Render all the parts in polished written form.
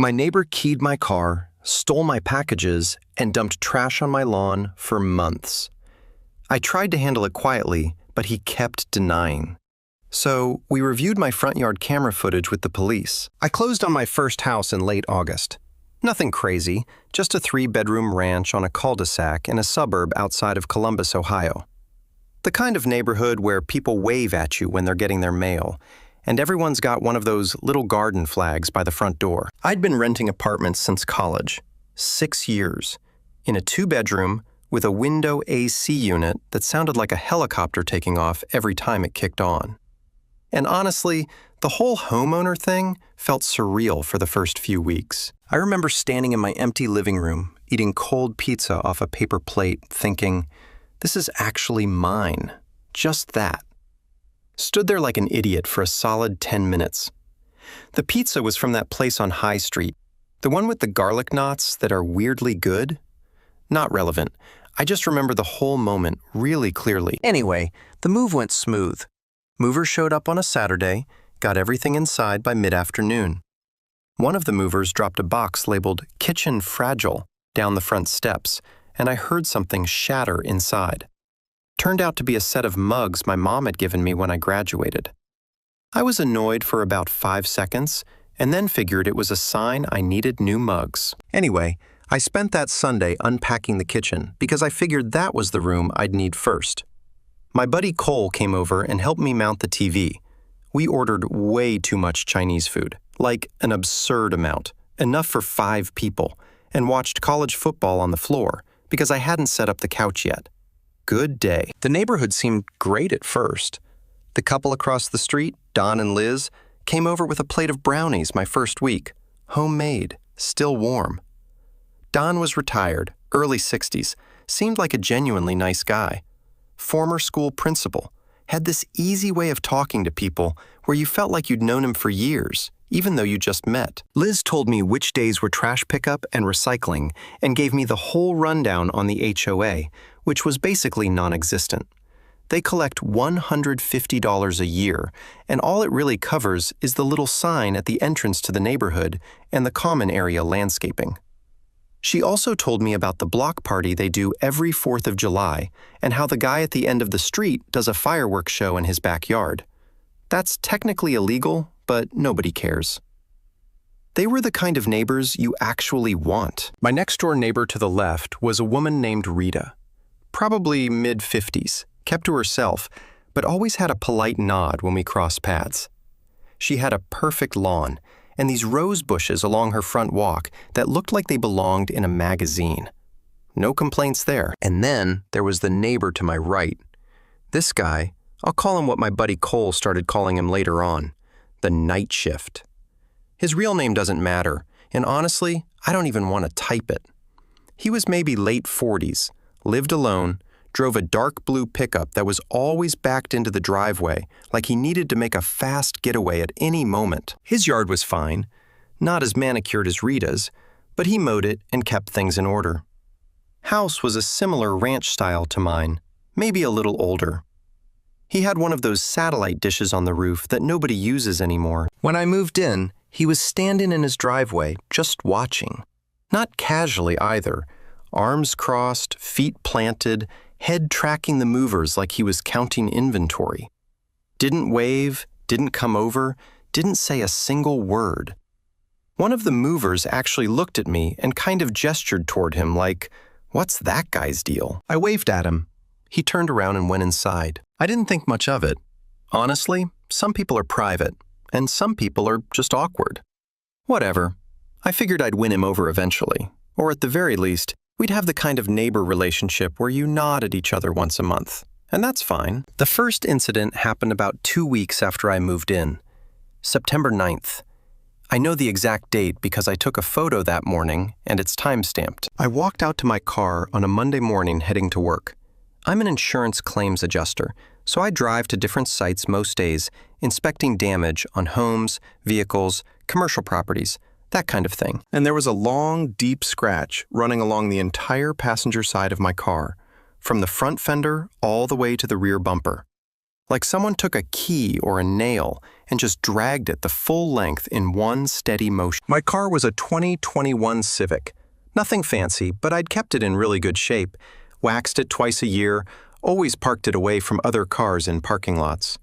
My neighbor keyed my car, stole my packages, and dumped trash on my lawn for months. I tried to handle it quietly, but he kept denying. So we reviewed my front yard camera footage with the police. I closed on my first house in late August. Nothing crazy, just a 3-bedroom ranch on a cul-de-sac in a suburb outside of Columbus, Ohio. The kind of neighborhood where people wave at you when they're getting their mail, and everyone's got one of those little garden flags by the front door. I'd been renting apartments since college, 6 years, in a 2-bedroom with a window AC unit that sounded like a helicopter taking off every time it kicked on. And honestly, the whole homeowner thing felt surreal for the first few weeks. I remember standing in my empty living room, eating cold pizza off a paper plate, thinking, this is actually mine. Just that. Stood there like an idiot for a solid 10 minutes. The pizza was from that place on High Street, the one with the garlic knots that are weirdly good. Not relevant. I just remember the whole moment really clearly. Anyway, the move went smooth. Movers showed up on a Saturday, got everything inside by mid-afternoon. One of the movers dropped a box labeled "Kitchen Fragile" down the front steps, and I heard something shatter inside. Turned out to be a set of mugs my mom had given me when I graduated. I was annoyed for about 5 seconds, and then figured it was a sign I needed new mugs. Anyway, I spent that Sunday unpacking the kitchen because I figured that was the room I'd need first. My buddy Cole came over and helped me mount the TV. We ordered way too much Chinese food, like an absurd amount, enough for 5 people, and watched college football on the floor because I hadn't set up the couch yet. Good day. The neighborhood seemed great at first. The couple across the street, Don and Liz, came over with a plate of brownies my first week, homemade, still warm. Don was retired, early 60s, seemed like a genuinely nice guy. Former school principal, had this easy way of talking to people where you felt like you'd known him for years, even though you just met. Liz told me which days were trash pickup and recycling and gave me the whole rundown on the HOA, which was basically non-existent. They collect $150 a year, and all it really covers is the little sign at the entrance to the neighborhood and the common area landscaping. She also told me about the block party they do every 4th of July and how the guy at the end of the street does a fireworks show in his backyard. That's technically illegal, but nobody cares. They were the kind of neighbors you actually want. My next-door neighbor to the left was a woman named Rita, probably mid-50s, kept to herself, but always had a polite nod when we crossed paths. She had a perfect lawn, and these rose bushes along her front walk that looked like they belonged in a magazine. No complaints there. And then there was the neighbor to my right. This guy, I'll call him what my buddy Cole started calling him later on, the night shift. His real name doesn't matter, and honestly, I don't even want to type it. He was maybe late 40s, lived alone, drove a dark blue pickup that was always backed into the driveway like he needed to make a fast getaway at any moment. His yard was fine, not as manicured as Rita's, but he mowed it and kept things in order. House was a similar ranch style to mine, maybe a little older. He had one of those satellite dishes on the roof that nobody uses anymore. When I moved in, he was standing in his driveway, just watching. Not casually either, arms crossed, feet planted, head tracking the movers like he was counting inventory. Didn't wave, didn't come over, didn't say a single word. One of the movers actually looked at me and kind of gestured toward him like, "What's that guy's deal?" I waved at him. He turned around and went inside. I didn't think much of it. Honestly, some people are private, and some people are just awkward. Whatever. I figured I'd win him over eventually, or at the very least, we'd have the kind of neighbor relationship where you nod at each other once a month, and that's fine. The first incident happened about 2 weeks after I moved in, September 9th. I know the exact date because I took a photo that morning, and it's time-stamped. I walked out to my car on a Monday morning heading to work. I'm an insurance claims adjuster, so I drive to different sites most days, inspecting damage on homes, vehicles, commercial properties, that kind of thing. And there was a long, deep scratch running along the entire passenger side of my car, from the front fender all the way to the rear bumper. like someone took a key or a nail and just dragged it the full length in one steady motion. My car was a 2021 Civic. Nothing fancy, but I'd kept it in really good shape, waxed it twice a year, always parked it away from other cars in parking lots.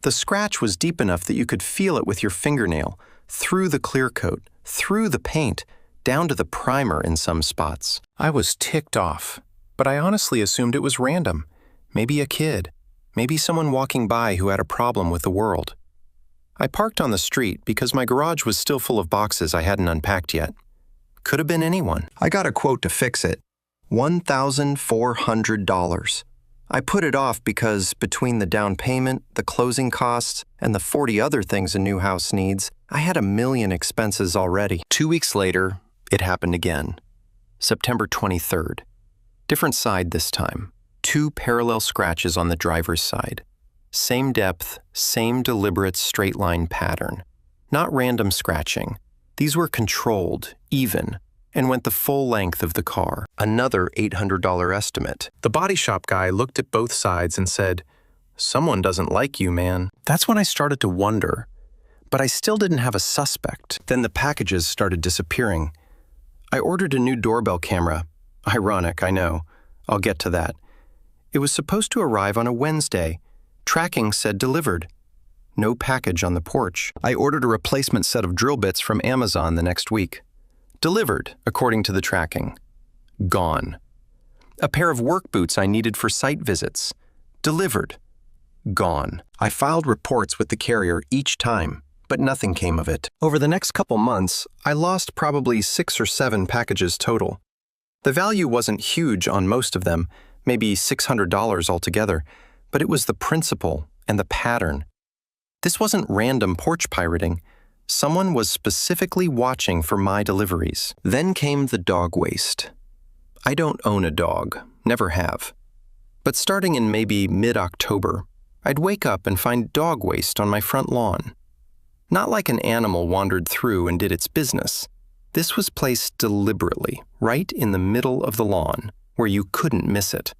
The scratch was deep enough that you could feel it with your fingernail, through the clear coat, through the paint, down to the primer in some spots. I was ticked off, but I honestly assumed it was random. Maybe a kid. Maybe someone walking by who had a problem with the world. I parked on the street because my garage was still full of boxes I hadn't unpacked yet. Could have been anyone. I got a quote to fix it. $1,400. I put it off because between the down payment, the closing costs, and the 40 other things a new house needs, I had a million expenses already. 2 weeks later, it happened again. September 23rd. Different side this time. 2 parallel scratches on the driver's side. Same depth, same deliberate straight line pattern. Not random scratching. These were controlled, even, and went the full length of the car. Another $800 estimate. The body shop guy looked at both sides and said, "Someone doesn't like you, man." That's when I started to wonder, but I still didn't have a suspect. Then the packages started disappearing. I ordered a new doorbell camera. Ironic, I know. I'll get to that. It was supposed to arrive on a Wednesday. Tracking said delivered. No package on the porch. I ordered a replacement set of drill bits from Amazon the next week. Delivered, according to the tracking. Gone. A pair of work boots I needed for site visits. Delivered. Gone. I filed reports with the carrier each time, but nothing came of it. Over the next couple months, I lost probably 6 or 7 packages total. The value wasn't huge on most of them, maybe $600 altogether, but it was the principle and the pattern. This wasn't random porch pirating. Someone was specifically watching for my deliveries. Then came the dog waste. I don't own a dog, never have. But starting in maybe mid-October, I'd wake up and find dog waste on my front lawn. Not like an animal wandered through and did its business. This was placed deliberately, right in the middle of the lawn, where you couldn't miss it.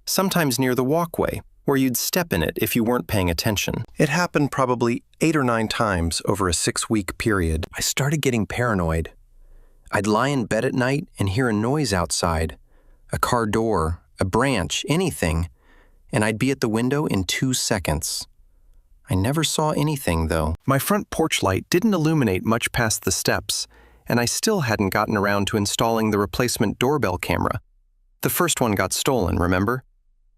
Sometimes near the walkway, where you'd step in it if you weren't paying attention. It happened probably 8 or 9 times over a 6-week period. I started getting paranoid. I'd lie in bed at night and hear a noise outside, a car door, a branch, anything, and I'd be at the window in 2 seconds. I never saw anything, though. My front porch light didn't illuminate much past the steps, and I still hadn't gotten around to installing the replacement doorbell camera. The first one got stolen, remember?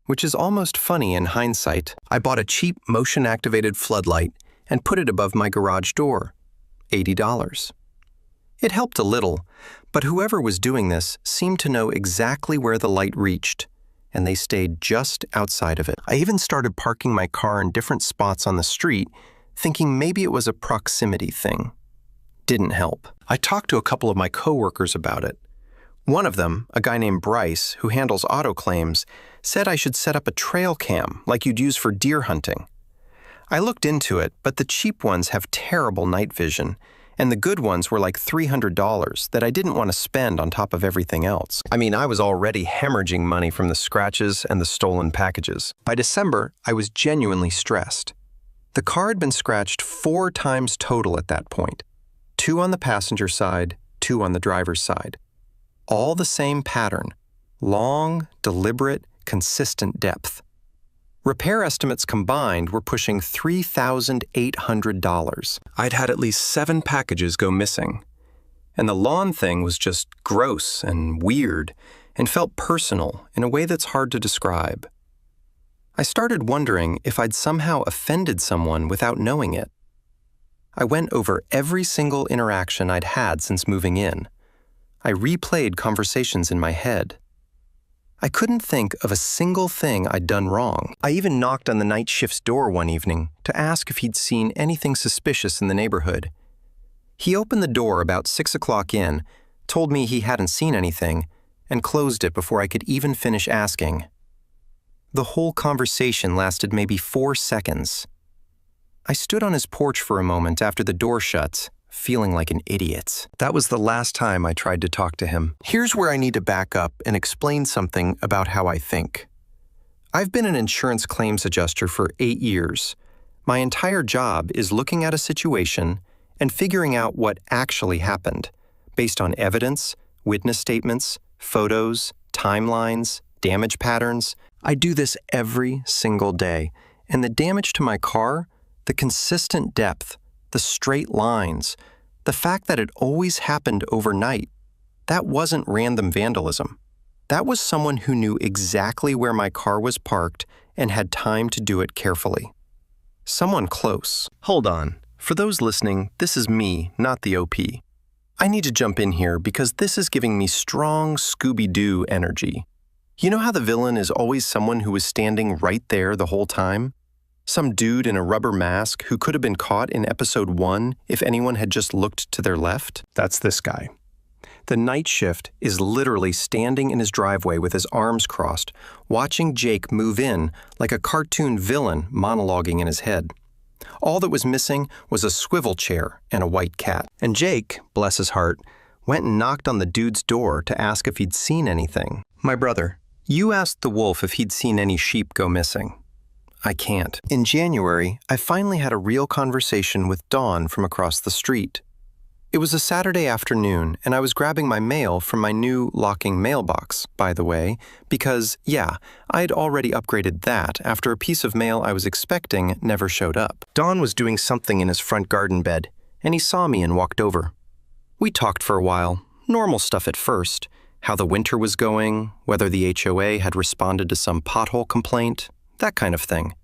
Which is almost funny in hindsight. I bought a cheap motion-activated floodlight and put it above my garage door. $80. It helped a little, but whoever was doing this seemed to know exactly where the light reached, and they stayed just outside of it. I even started parking my car in different spots on the street, thinking maybe it was a proximity thing. Didn't help. I talked to a couple of my coworkers about it. One of them, a guy named Bryce, who handles auto claims, said I should set up a trail cam like you'd use for deer hunting. I looked into it, but the cheap ones have terrible night vision, and the good ones were like $300 that I didn't want to spend on top of everything else. I mean, I was already hemorrhaging money from the scratches and the stolen packages. By December, I was genuinely stressed. The car had been scratched 4 times total at that point. 2 on the passenger side, 2 on the driver's side. All the same pattern, long, deliberate, consistent depth. Repair estimates combined were pushing $3,800. I'd had at least 7 packages go missing. And the lawn thing was just gross and weird and felt personal in a way that's hard to describe. I started wondering if I'd somehow offended someone without knowing it. I went over every single interaction I'd had since moving in. I replayed conversations in my head. I couldn't think of a single thing I'd done wrong. I even knocked on the night shift's door one evening to ask if he'd seen anything suspicious in the neighborhood. He opened the door about 6 o'clock in, told me he hadn't seen anything, and closed it before I could even finish asking. The whole conversation lasted maybe 4 seconds. I stood on his porch for a moment after the door shut, feeling like an idiot. That was the last time I tried to talk to him. Here's where I need to back up and explain something about how I think. I've been an insurance claims adjuster for 8 years. My entire job is looking at a situation and figuring out what actually happened, based on evidence, witness statements, photos, timelines, damage patterns. I do this every single day, and the damage to my car, the consistent depth, the straight lines, the fact that it always happened overnight, that wasn't random vandalism. That was someone who knew exactly where my car was parked and had time to do it carefully. Someone close. Hold on. For those listening, this is me, not the OP. I need to jump in here because this is giving me strong Scooby-Doo energy. You know how the villain is always someone who was standing right there the whole time? Some dude in a rubber mask who could have been caught in episode 1 if anyone had just looked to their left? That's this guy. The night shift is literally standing in his driveway with his arms crossed, watching Jake move in like a cartoon villain monologuing in his head. All that was missing was a swivel chair and a white cat. And Jake, bless his heart, went and knocked on the dude's door to ask if he'd seen anything. My brother, you asked the wolf if he'd seen any sheep go missing. I can't. In January, I finally had a real conversation with Dawn from across the street. It was a Saturday afternoon, and I was grabbing my mail from my new locking mailbox, by the way, because, yeah, I'd already upgraded that after a piece of mail I was expecting never showed up. Don was doing something in his front garden bed, and he saw me and walked over. We talked for a while, normal stuff at first, how the winter was going, whether the HOA had responded to some pothole complaint, that kind of thing.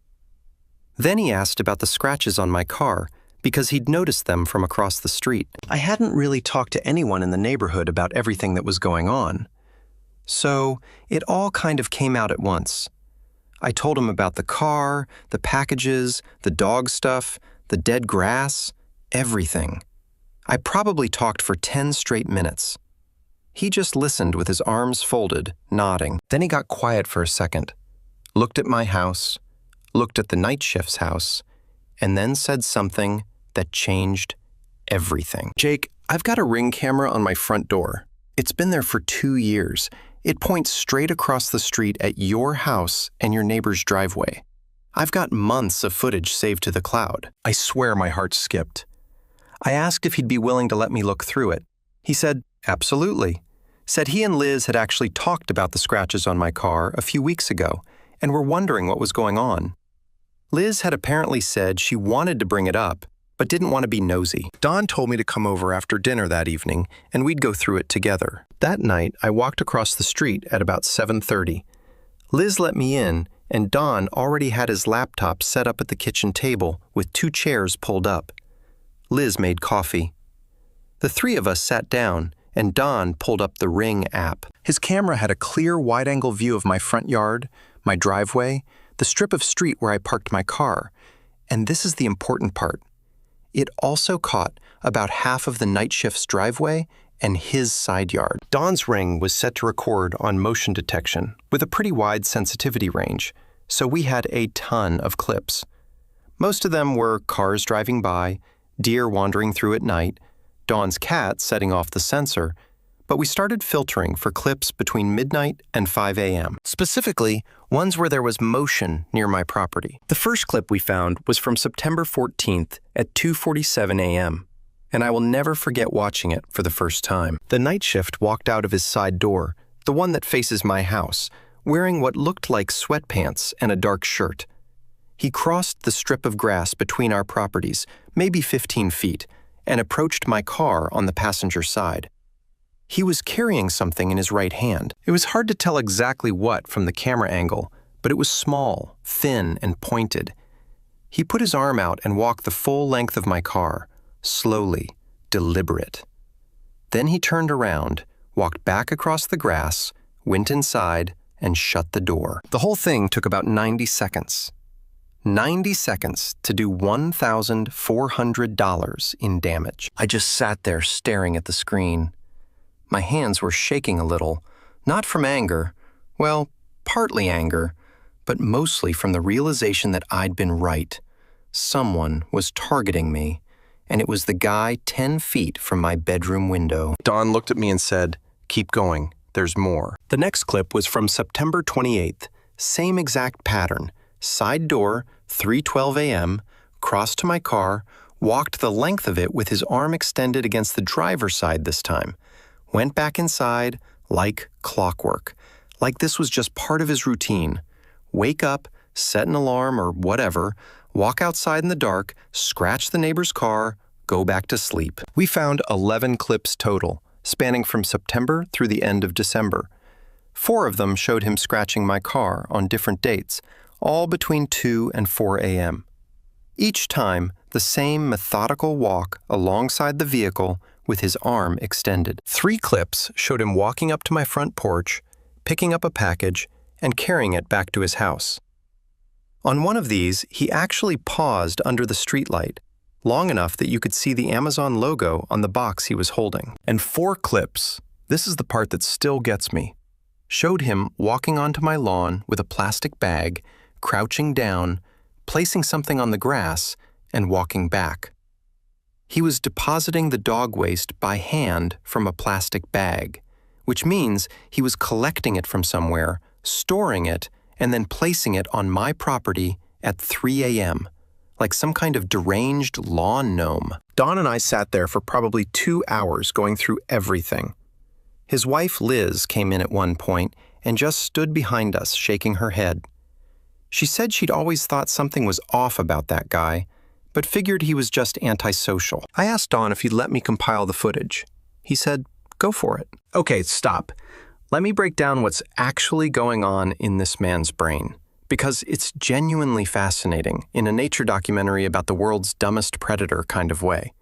Then he asked about the scratches on my car, because he'd noticed them from across the street. I hadn't really talked to anyone in the neighborhood about everything that was going on. So it all kind of came out at once. I told him about the car, the packages, the dog stuff, the dead grass, everything. I probably talked for 10 straight minutes. He just listened with his arms folded, nodding. Then he got quiet for a second, looked at my house, looked at the night shift's house, and then said something that changed everything. Jake, I've got a Ring camera on my front door. It's been there for 2 years. It points straight across the street at your house and your neighbor's driveway. I've got months of footage saved to the cloud. I swear my heart skipped. I asked if he'd be willing to let me look through it. He said, absolutely. Said he and Liz had actually talked about the scratches on my car a few weeks ago and were wondering what was going on. Liz had apparently said she wanted to bring it up, but didn't want to be nosy. Dawn told me to come over after dinner that evening, and we'd go through it together. That night, I walked across the street at about 7:30. Liz let me in, and Dawn already had his laptop set up at the kitchen table with 2 chairs pulled up. Liz made coffee. The 3 of us sat down, and Dawn pulled up the Ring app. His camera had a clear, wide-angle view of my front yard, my driveway, the strip of street where I parked my car. And this is the important part. It also caught about half of the night shift's driveway and his side yard. Dawn's Ring was set to record on motion detection with a pretty wide sensitivity range, so we had a ton of clips. Most of them were cars driving by, deer wandering through at night, Dawn's cat setting off the sensor, but we started filtering for clips between midnight and 5 a.m., specifically ones where there was motion near my property. The first clip we found was from September 14th at 2:47 a.m., and I will never forget watching it for the first time. The night shift walked out of his side door, the one that faces my house, wearing what looked like sweatpants and a dark shirt. He crossed the strip of grass between our properties, maybe 15 feet, and approached my car on the passenger side. He was carrying something in his right hand. It was hard to tell exactly what from the camera angle, but it was small, thin, and pointed. He put his arm out and walked the full length of my car, slowly, deliberate. Then he turned around, walked back across the grass, went inside, and shut the door. The whole thing took about 90 seconds. 90 seconds to do $1,400 in damage. I just sat there staring at the screen. My hands were shaking a little, not from anger, well, partly anger, but mostly from the realization that I'd been right. Someone was targeting me, and it was the guy 10 feet from my bedroom window. Dawn looked at me and said, "Keep going, there's more." The next clip was from September 28th, same exact pattern. Side door, 3:12 a.m., crossed to my car, walked the length of it with his arm extended against the driver's side this time. Went back inside like clockwork, like this was just part of his routine. Wake up, set an alarm or whatever, walk outside in the dark, scratch the neighbor's car, go back to sleep. We found 11 clips total, spanning from September through the end of December. 4 of them showed him scratching my car on different dates, all between 2 and 4 a.m. Each time, the same methodical walk alongside the vehicle with his arm extended. 3 clips showed him walking up to my front porch, picking up a package, and carrying it back to his house. On one of these, he actually paused under the streetlight, long enough that you could see the Amazon logo on the box he was holding. And 4 clips, this is the part that still gets me, showed him walking onto my lawn with a plastic bag, crouching down, placing something on the grass, and walking back. He was depositing the dog waste by hand from a plastic bag, which means he was collecting it from somewhere, storing it, and then placing it on my property at 3 a.m., like some kind of deranged lawn gnome. Dawn and I sat there for probably 2 hours going through everything. His wife, Liz, came in at one point and just stood behind us, shaking her head. She said she'd always thought something was off about that guy, but figured he was just antisocial. I asked Dawn if he'd let me compile the footage. He said, "Go for it." Okay, stop. Let me break down what's actually going on in this man's brain, because it's genuinely fascinating in a nature documentary about the world's dumbest predator kind of way.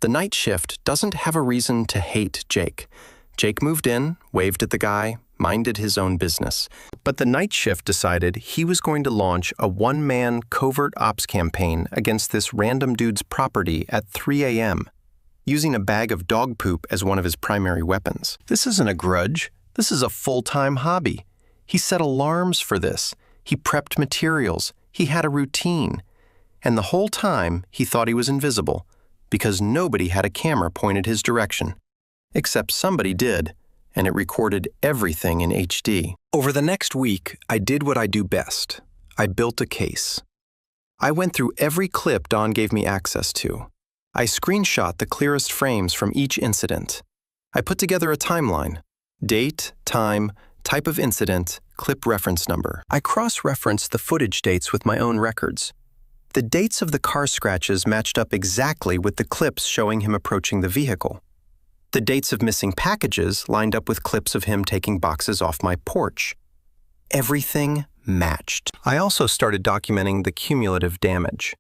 The night shift doesn't have a reason to hate Jake. Jake moved in, waved at the guy, minded his own business. But the night shift decided he was going to launch a one-man covert ops campaign against this random dude's property at 3 a.m., using a bag of dog poop as one of his primary weapons. This isn't a grudge. This is a full-time hobby. He set alarms for this. He prepped materials. He had a routine. And the whole time, he thought he was invisible, because nobody had a camera pointed his direction. Except somebody did, and it recorded everything in HD. Over the next week, I did what I do best. I built a case. I went through every clip Dawn gave me access to. I screenshot the clearest frames from each incident. I put together a timeline: date, time, type of incident, clip reference number. I cross-referenced the footage dates with my own records. The dates of the car scratches matched up exactly with the clips showing him approaching the vehicle. The dates of missing packages lined up with clips of him taking boxes off my porch. Everything matched. I also started documenting the cumulative damage.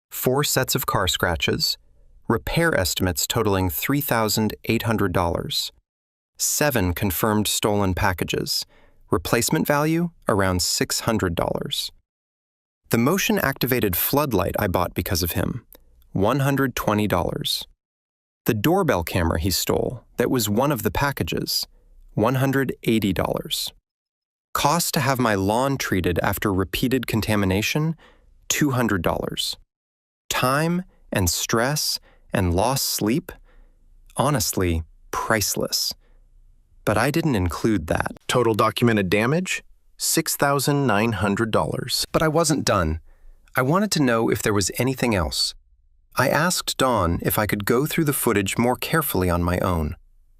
4 sets of car scratches, repair estimates totaling $3,800, 7 confirmed stolen packages, replacement value around $600. The motion-activated floodlight I bought because of him, $120. The doorbell camera he stole that was one of the packages, $180. Cost to have my lawn treated after repeated contamination, $200. Time and stress and lost sleep, honestly, priceless. But I didn't include that. Total documented damage, $6,900. But I wasn't done. I wanted to know if there was anything else. I asked Dawn if I could go through the footage more carefully on my own.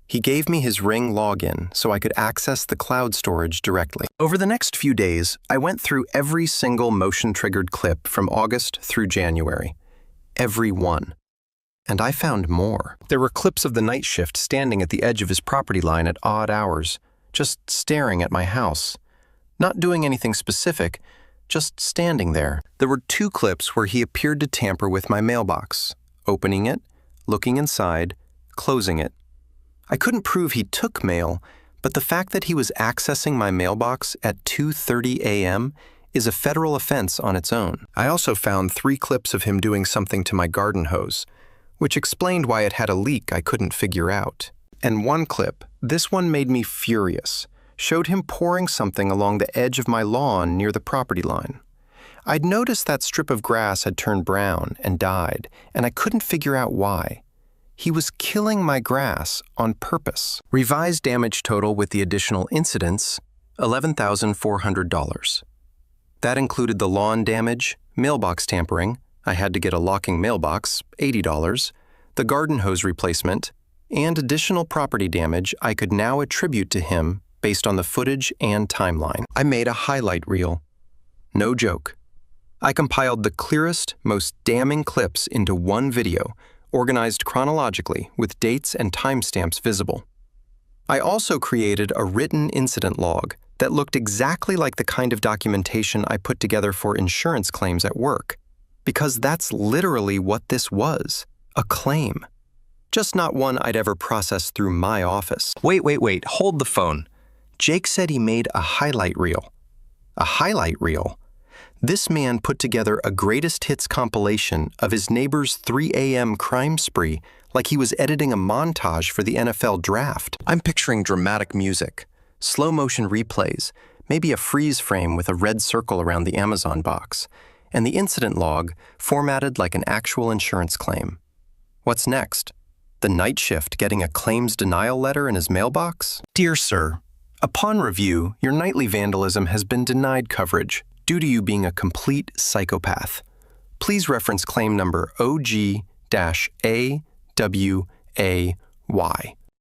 He gave me his Ring login so I could access the cloud storage directly. Over the next few days, I went through every single motion-triggered clip from August through January. Every one. And I found more. There were clips of the night shift standing at the edge of his property line at odd hours, just staring at my house. Not doing anything specific, just standing there. There were 2 clips where he appeared to tamper with my mailbox, opening it, looking inside, closing it. I couldn't prove he took mail, but the fact that he was accessing my mailbox at 2:30 a.m. is a federal offense on its own. I also found 3 clips of him doing something to my garden hose, which explained why it had a leak I couldn't figure out. And 1 clip, this one made me furious, showed him pouring something along the edge of my lawn near the property line. I'd noticed that strip of grass had turned brown and died, and I couldn't figure out why. He was killing my grass on purpose. Revised damage total with the additional incidents, $11,400. That included the lawn damage, mailbox tampering, I had to get a locking mailbox, $80, the garden hose replacement, and additional property damage I could now attribute to him based on the footage and timeline. I made a highlight reel. No joke. I compiled the clearest, most damning clips into one video, organized chronologically with dates and timestamps visible. I also created a written incident log that looked exactly like the kind of documentation I put together for insurance claims at work, because that's literally what this was, a claim. Just not one I'd ever processed through my office. Wait, hold the phone. Jake said he made a highlight reel. A highlight reel? This man put together a greatest hits compilation of his neighbor's 3 a.m. crime spree like he was editing a montage for the NFL draft. I'm picturing dramatic music, slow motion replays, maybe a freeze frame with a red circle around the Amazon box, and the incident log formatted like an actual insurance claim. What's next? The night shift getting a claims denial letter in his mailbox? Dear sir, upon review, your nightly vandalism has been denied coverage due to you being a complete psychopath. Please reference claim number OG-AWAY.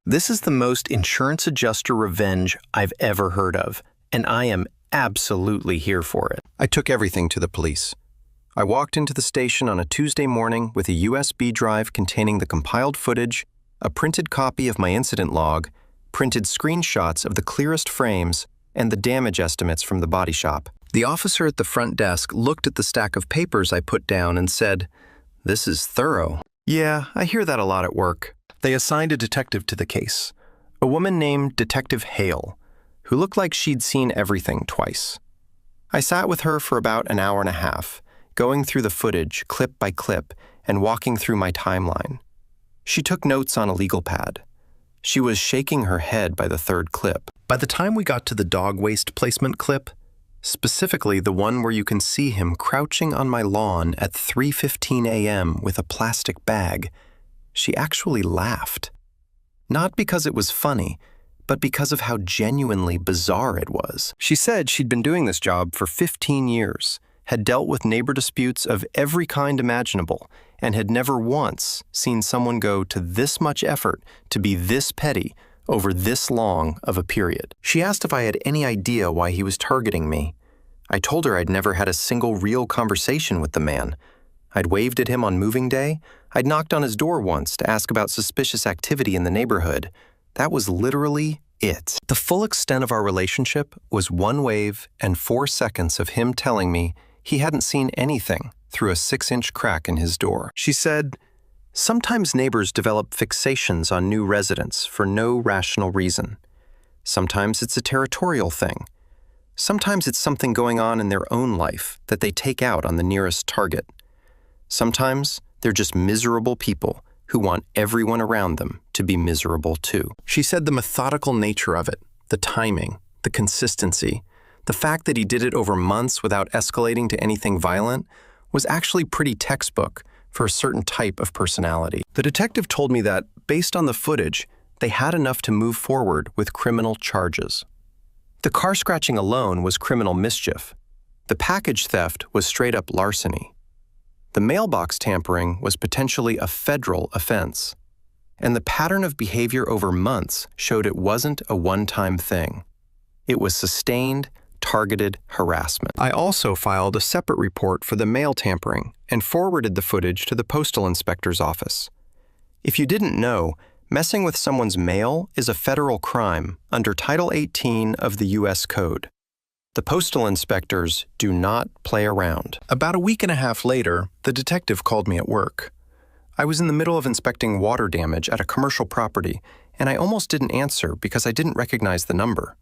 This is the most insurance adjuster revenge I've ever heard of, and I am absolutely here for it. I took everything to the police. I walked into the station on a Tuesday morning with a USB drive containing the compiled footage, a printed copy of my incident log, printed screenshots of the clearest frames, and the damage estimates from the body shop. The officer at the front desk looked at the stack of papers I put down and said, "This is thorough." Yeah, I hear that a lot at work. They assigned a detective to the case, a woman named Detective Hale, who looked like she'd seen everything twice. I sat with her for about an hour and a half, going through the footage clip by clip and walking through my timeline. She took notes on a legal pad. She was shaking her head by the third clip. By the time we got to the dog waste placement clip, specifically the one where you can see him crouching on my lawn at 3:15 a.m. with a plastic bag, she actually laughed. Not because it was funny, but because of how genuinely bizarre it was. She said she'd been doing this job for 15 years, had dealt with neighbor disputes of every kind imaginable, and had never once seen someone go to this much effort to be this petty over this long of a period. She asked if I had any idea why he was targeting me. I told her I'd never had a single real conversation with the man. I'd waved at him on moving day. I'd knocked on his door once to ask about suspicious activity in the neighborhood. That was literally it. The full extent of our relationship was 1 wave and 4 seconds of him telling me he hadn't seen anything through a 6-inch crack in his door. She said, "Sometimes neighbors develop fixations on new residents for no rational reason. Sometimes it's a territorial thing. Sometimes it's something going on in their own life that they take out on the nearest target. Sometimes they're just miserable people who want everyone around them to be miserable too." She said the methodical nature of it, the timing, the consistency, the fact that he did it over months without escalating to anything violent was actually pretty textbook for a certain type of personality. The detective told me that, based on the footage, they had enough to move forward with criminal charges. The car scratching alone was criminal mischief. The package theft was straight-up larceny. The mailbox tampering was potentially a federal offense. And the pattern of behavior over months showed it wasn't a one-time thing. It was sustained, targeted harassment. I also filed a separate report for the mail tampering and forwarded the footage to the postal inspector's office. If you didn't know, messing with someone's mail is a federal crime under Title 18 of the U.S. Code. The postal inspectors do not play around. About a week and a half later, the detective called me at work. I was in the middle of inspecting water damage at a commercial property, and I almost didn't answer because I didn't recognize the number.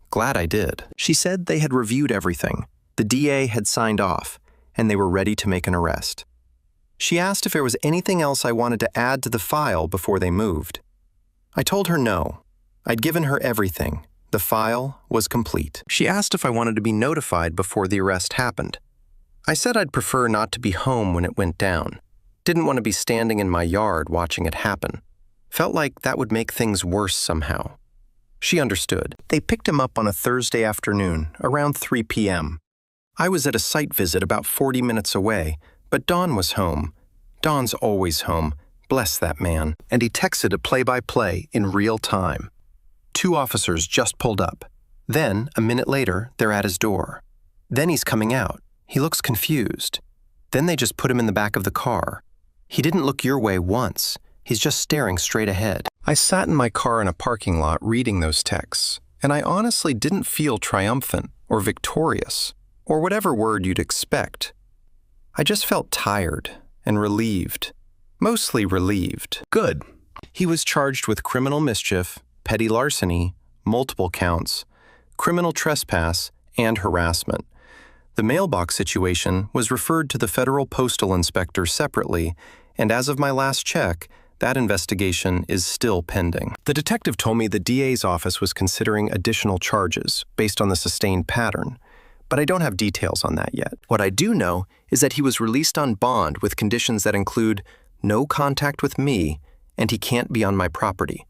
Glad I did. She said they had reviewed everything. The DA had signed off, and they were ready to make an arrest. She asked if there was anything else I wanted to add to the file before they moved. I told her no. I'd given her everything. The file was complete. She asked if I wanted to be notified before the arrest happened. I said I'd prefer not to be home when it went down. Didn't want to be standing in my yard watching it happen. Felt like that would make things worse somehow. She understood. They picked him up on a Thursday afternoon, around 3 p.m. I was at a site visit about 40 minutes away, but Don was home. Don's always home. Bless that man. And he texted a play-by-play in real time. 2 officers just pulled up. Then, a minute later, they're at his door. Then he's coming out. He looks confused. Then they just put him in the back of the car. He didn't look your way once. He's just staring straight ahead. I sat in my car in a parking lot reading those texts, and I honestly didn't feel triumphant or victorious, or whatever word you'd expect. I just felt tired and relieved. Mostly relieved. Good. He was charged with criminal mischief, petty larceny, multiple counts, criminal trespass, and harassment. The mailbox situation was referred to the federal postal inspector separately, and as of my last check, that investigation is still pending. The detective told me the DA's office was considering additional charges based on the sustained pattern, but I don't have details on that yet. What I do know is that he was released on bond with conditions that include no contact with me and he can't be on my property.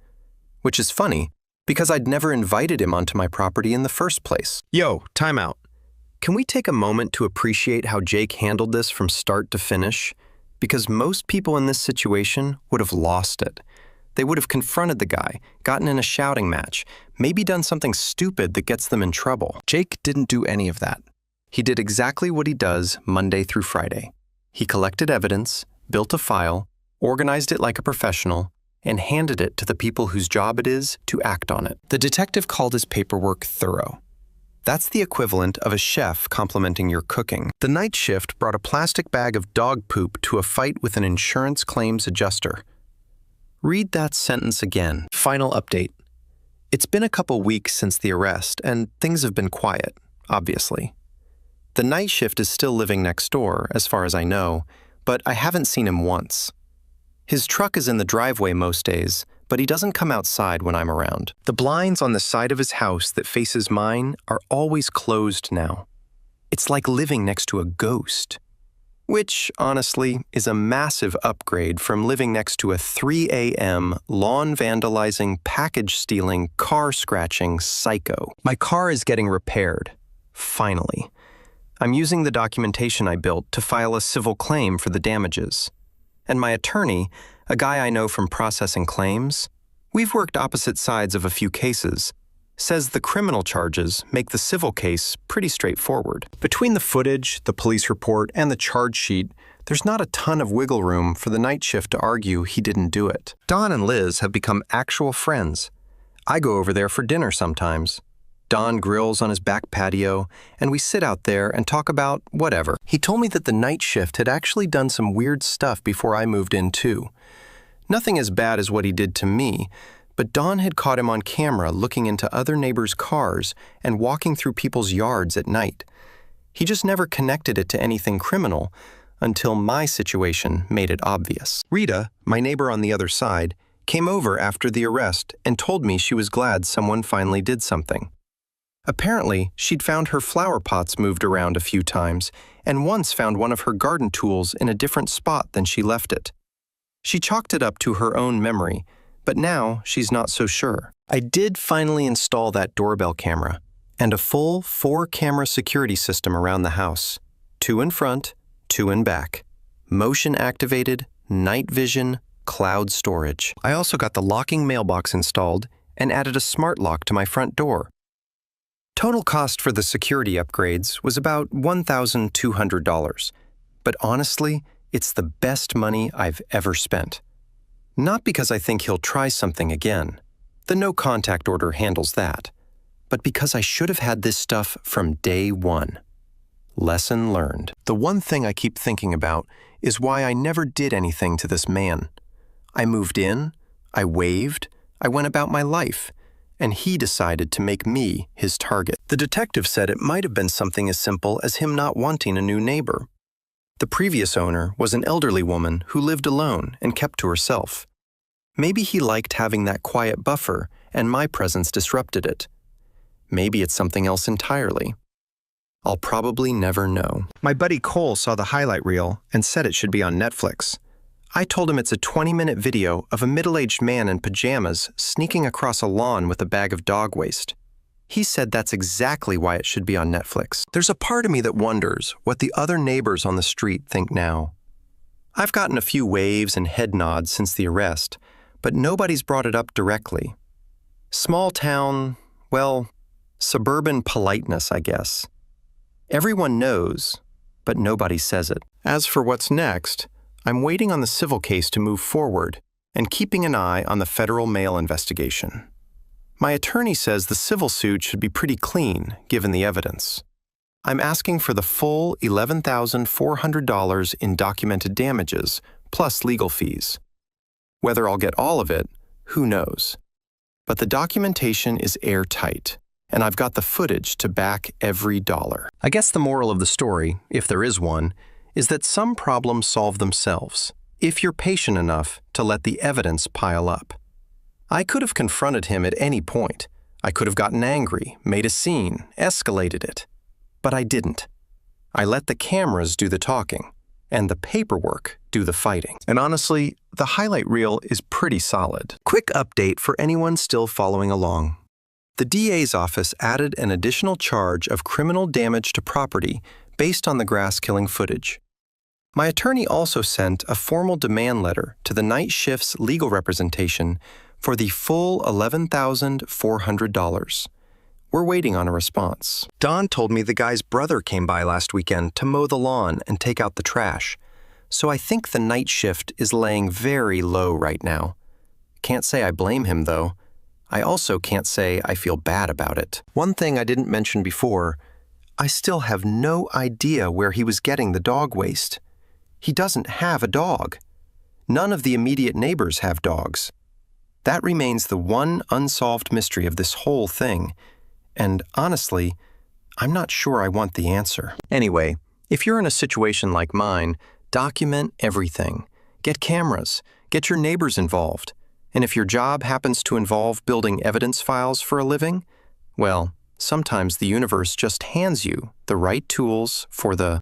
Which is funny, because I'd never invited him onto my property in the first place. Yo, time out. Can we take a moment to appreciate how Jake handled this from start to finish? Because most people in this situation would have lost it. They would have confronted the guy, gotten in a shouting match, maybe done something stupid that gets them in trouble. Jake didn't do any of that. He did exactly what he does Monday through Friday. He collected evidence, built a file, organized it like a professional, and handed it to the people whose job it is to act on it. The detective called his paperwork thorough. That's the equivalent of a chef complimenting your cooking. The night shift brought a plastic bag of dog poop to a fight with an insurance claims adjuster. Read that sentence again. Final update. It's been a couple weeks since the arrest, and things have been quiet, obviously. The night shift is still living next door, as far as I know, but I haven't seen him once. His truck is in the driveway most days, but he doesn't come outside when I'm around. The blinds on the side of his house that faces mine are always closed now. It's like living next to a ghost. Which, honestly, is a massive upgrade from living next to a 3 a.m. lawn vandalizing, package stealing, car scratching psycho. My car is getting repaired. Finally. I'm using the documentation I built to file a civil claim for the damages. And my attorney, a guy I know from processing claims, we've worked opposite sides of a few cases, says the criminal charges make the civil case pretty straightforward. Between the footage, the police report, and the charge sheet, there's not a ton of wiggle room for the night shift to argue he didn't do it. Don and Liz have become actual friends. I go over there for dinner sometimes. Don grills on his back patio, and we sit out there and talk about whatever. He told me that the night shift had actually done some weird stuff before I moved in too. Nothing as bad as what he did to me, but Don had caught him on camera looking into other neighbors' cars and walking through people's yards at night. He just never connected it to anything criminal until my situation made it obvious. Rita, my neighbor on the other side, came over after the arrest and told me she was glad someone finally did something. Apparently, she'd found her flower pots moved around a few times and once found one of her garden tools in a different spot than she left it. She chalked it up to her own memory, but now she's not so sure. I did finally install that doorbell camera and a full 4-camera security system around the house. 2 in front, 2 in back. Motion activated, night vision, cloud storage. I also got the locking mailbox installed and added a smart lock to my front door. Total cost for the security upgrades was about $1,200, but honestly, it's the best money I've ever spent. Not because I think he'll try something again. The no contact order handles that. But because I should have had this stuff from day one. Lesson learned. The one thing I keep thinking about is why I never did anything to this man. I moved in, I waved, I went about my life, and he decided to make me his target. The detective said it might have been something as simple as him not wanting a new neighbor. The previous owner was an elderly woman who lived alone and kept to herself. Maybe he liked having that quiet buffer, and my presence disrupted it. Maybe it's something else entirely. I'll probably never know. My buddy Cole saw the highlight reel and said it should be on Netflix. I told him it's a 20-minute video of a middle-aged man in pajamas sneaking across a lawn with a bag of dog waste. He said that's exactly why it should be on Netflix. There's a part of me that wonders what the other neighbors on the street think now. I've gotten a few waves and head nods since the arrest, but nobody's brought it up directly. Small town, well, suburban politeness, I guess. Everyone knows, but nobody says it. As for what's next, I'm waiting on the civil case to move forward and keeping an eye on the federal mail investigation. My attorney says the civil suit should be pretty clean, given the evidence. I'm asking for the full $11,400 in documented damages, plus legal fees. Whether I'll get all of it, who knows? But the documentation is airtight, and I've got the footage to back every dollar. I guess the moral of the story, if there is one, is that some problems solve themselves, if you're patient enough to let the evidence pile up. I could have confronted him at any point. I could have gotten angry, made a scene, escalated it. But I didn't. I let the cameras do the talking, and the paperwork do the fighting. And honestly, the highlight reel is pretty solid. Quick update for anyone still following along. The DA's office added an additional charge of criminal damage to property based on the grass-killing footage. My attorney also sent a formal demand letter to the night shift's legal representation for the full $11,400. We're waiting on a response. Don told me the guy's brother came by last weekend to mow the lawn and take out the trash, so I think the night shift is laying very low right now. Can't say I blame him, though. I also can't say I feel bad about it. One thing I didn't mention before, I still have no idea where he was getting the dog waste. He doesn't have a dog. None of the immediate neighbors have dogs. That remains the one unsolved mystery of this whole thing, and honestly, I'm not sure I want the answer. Anyway, if you're in a situation like mine, document everything. Get cameras, get your neighbors involved, and if your job happens to involve building evidence files for a living, well, sometimes the universe just hands you the right tools for the